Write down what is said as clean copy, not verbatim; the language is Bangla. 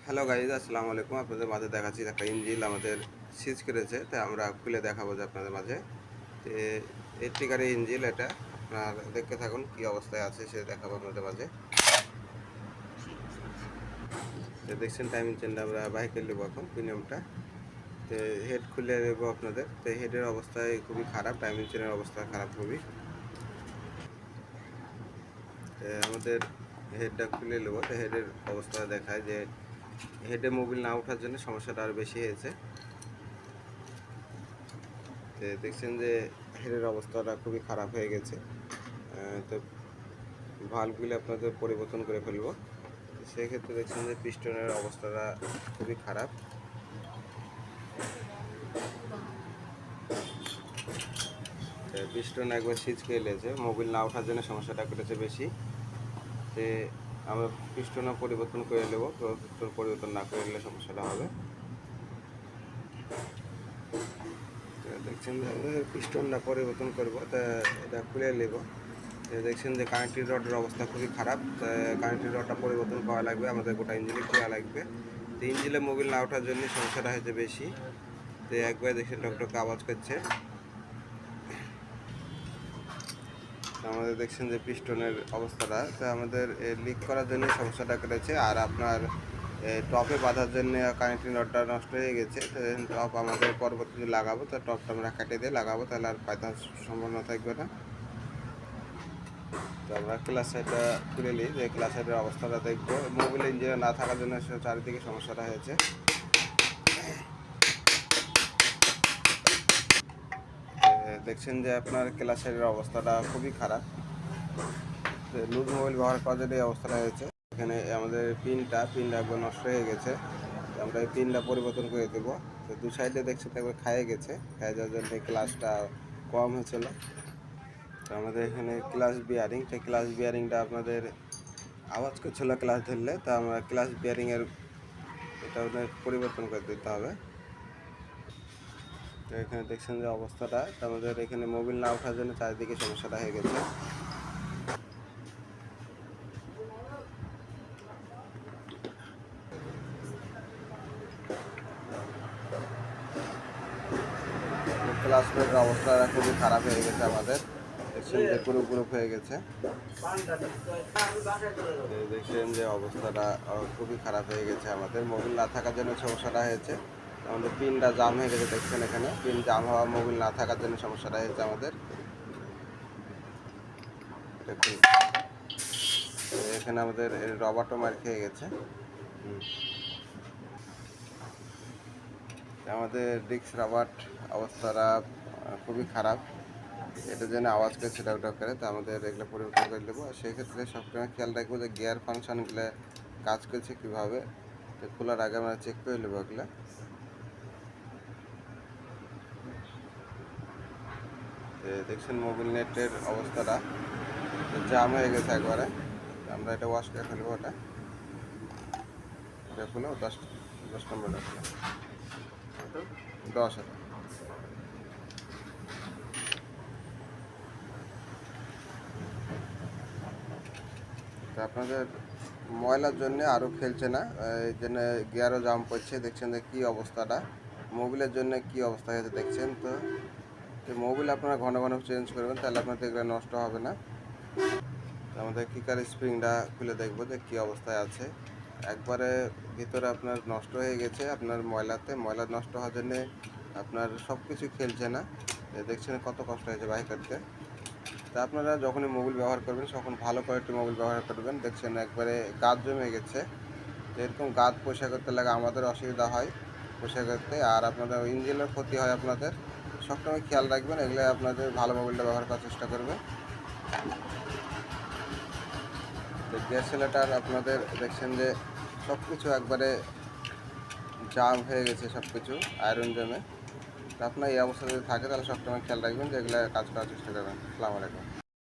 হ্যালো গাইজ, আসসালামু আলাইকুম। আপনাদের মাঝে দেখাচ্ছি একটা ইঞ্জিল আমাদের সিজ করেছে, তাই আমরা খুলে দেখাবো যে আপনাদের মাঝে। তো এর টিকারে ইঞ্জিল এটা আপনার দেখতে থাকুন কি অবস্থায় আছে সে দেখাবো আপনাদের মাঝে। তো দেখছেন টাইম ইঞ্জিনটা আমরা বাইকে নেবো এখন প্রিমিয়ামটা। তো হেড খুলে নেবো আপনাদের। তো হেডের অবস্থায় খুবই খারাপ, টাইম ইঞ্জিনের অবস্থা খারাপ খুবই। আমাদের হেডটা খুলে নেবো। তো হেডের অবস্থা দেখায় যে হেডে মোবিল না ওঠার জন্য সমস্যাটা আরও বেশি হয়েছে। দেখছেন যে হেডের অবস্থাটা খুবই খারাপ হয়ে গেছে। তো ভাল্বগুলি আপনাদের পরিবর্তন করে ফেলবো। সেক্ষেত্রে দেখছেন যে পিস্টনের অবস্থাটা খুবই খারাপ। পিস্টন একবার সিজ খেয়ে লেছে, মোবিল না ওঠার জন্য সমস্যাটা করেছে বেশি। যে আমরা পিস্টনও পরিবর্তন করে নেবো, পিস্টন পরিবর্তন না করে নিলে সমস্যাটা হবে। দেখছেন যে পিস্টনটা পরিবর্তন করবো, তা এটা খুলে নেব। দেখছেন যে কানেক্টিং রডের অবস্থা খুবই খারাপ। কানেক্টিং রডটা পরিবর্তন করা লাগবে, আমাদের গোটা ইঞ্জিনে খোলা লাগবে। তো ইঞ্জিনে মোবিল না ওঠার জন্য সমস্যাটা হয়েছে বেশি। তো একবার দেখছেন টকটকে আওয়াজ করছে। আমাদের দেখছেন যে পিস্টনের অবস্থাটা, তো আমাদের লিক করার জন্য সমস্যাটা করেছে। আর আপনার টপে বাঁধার জন্য কানেক্টিং রডটা নষ্ট হয়ে গেছে। তো টপ আমাদের পরবর্তীতে লাগাবো, তো টপটা আমরা কেটে দিয়ে লাগাবো, তাহলে আর পাইতে সম্ভাবনা থাকবে না। তো আমরা ক্লাস সাইডটা খুলে নিই, যে ক্লাস সাইডের অবস্থাটা দেখবো। মোবিল ইঞ্জিনে না থাকার জন্য চারিদিকে সমস্যাটা হয়েছে। দেখছেন যে আপনার ক্লাস সাইডের অবস্থাটা খুবই খারাপ। লুজ মোবাইল ব্যবহার করার জন্য এই অবস্থাটা হয়েছে। এখানে আমাদের পিনটা একবার নষ্ট হয়ে গেছে, আমরা এই পিনটা পরিবর্তন করে দেবো। তো দু সাইডে দেখছি তো একবার খাইয়ে গেছে, খাইয়ে যাওয়ার জন্য ক্লাসটা কম হয়েছিল। তো আমাদের এখানে ক্লাস বিয়ারিং, সেই ক্লাস বিয়ারিংটা আপনাদের আওয়াজ করছিল ক্লাস ধরলে, তো আমরা ক্লাস বিয়ারিংয়ের এটা পরিবর্তন করে দিতে হবে। তো এখানে দেখছেন যে অবস্থাটা, আমাদের এখানে মোবিল না ওঠার জন্য চারিদিকে সমস্যাটা হয়ে গেছে। ক্লাসমেটের অবস্থাটা খুবই খারাপ হয়ে গেছে আমাদের। দেখছেন যে গ্রুপ হয়ে গেছে। দেখছেন যে অবস্থাটা খুবই খারাপ হয়ে গেছে আমাদের। মোবিল না থাকার জন্য সমস্যাটা হয়েছে। আমাদের পিনটা জাম হয়ে গেছে, দেখছেন এখানে পিন জাম হওয়া, মোবিল না থাকার জন্য সমস্যাটা হয়েছে আমাদের। দেখুন এখানে আমাদের রবারও মার খেয়ে গেছে। আমাদের ডিস্ক রাবার অবস্থাটা খুবই খারাপ। এটা যেন আওয়াজ করে সেটা ওটা করে, তো আমাদের এগুলো পরিবর্তন করে দেবো। আর সেই ক্ষেত্রে সবসময় খেয়াল রাখবো যে গিয়ার ফাংশনগুলো কাজ করছে কীভাবে। তো খোলার আগে আমরা চেক করে নেবো এগুলো। দেখছেন মোবিল নেটের অবস্থাটা জাম হয়ে গেছে একবারে। আমরা এটা ওয়াশ করে ফেলবো। এটা খুলো 10 নম্বর রাখলো 10। তো আপনাদের ময়লার জন্য আরও খেলছে না, এই জন্য গিয়ারও জাম পড়ছে। দেখছেন যে কী অবস্থাটা, মোবিলের জন্য কী অবস্থা হয়েছে দেখছেন। তো মোবিল আপনারা ঘন ঘন চেঞ্জ করবেন, তাহলে আপনাদের এগুলো নষ্ট হবে না। আমাদের কিকার স্প্রিংটা খুলে দেখবো যে কী অবস্থায় আছে। একবারে ভিতরে আপনার নষ্ট হয়ে গেছে, আপনার ময়লা নষ্ট হওয়ার জন্যে আপনার সব কিছু খেলছে না। দেখছেন কত কষ্ট হয়েছে বাইক করতে। তা আপনারা যখনই মোবিল ব্যবহার করবেন তখন ভালো কোয়ালিটির মোবিল ব্যবহার করবেন। দেখছেন একবারে গাদ জমে গেছে। এরকম গাদ পরিষ্কার করতে লাগে আমাদের অসুবিধা হয় পরিষ্কার করতে, আর আপনাদের ইঞ্জিনের ক্ষতি হয় আপনাদের। সবসময় খেয়াল রাখবেন, এগুলো আপনাদের ভালো মোবিলটা ব্যবহার করার চেষ্টা করবেন। তো ডিএসএলআরটার আপনাদের দেখছেন যে সব কিছু একবারে জাম হয়ে গেছে, সব কিছু আয়রন জমে। তো আপনার এই অবস্থা যদি থাকে তাহলে সবসময় খেয়াল রাখবেন যে এগুলো কাজ করার চেষ্টা করবেন। আসসালামু আলাইকুম।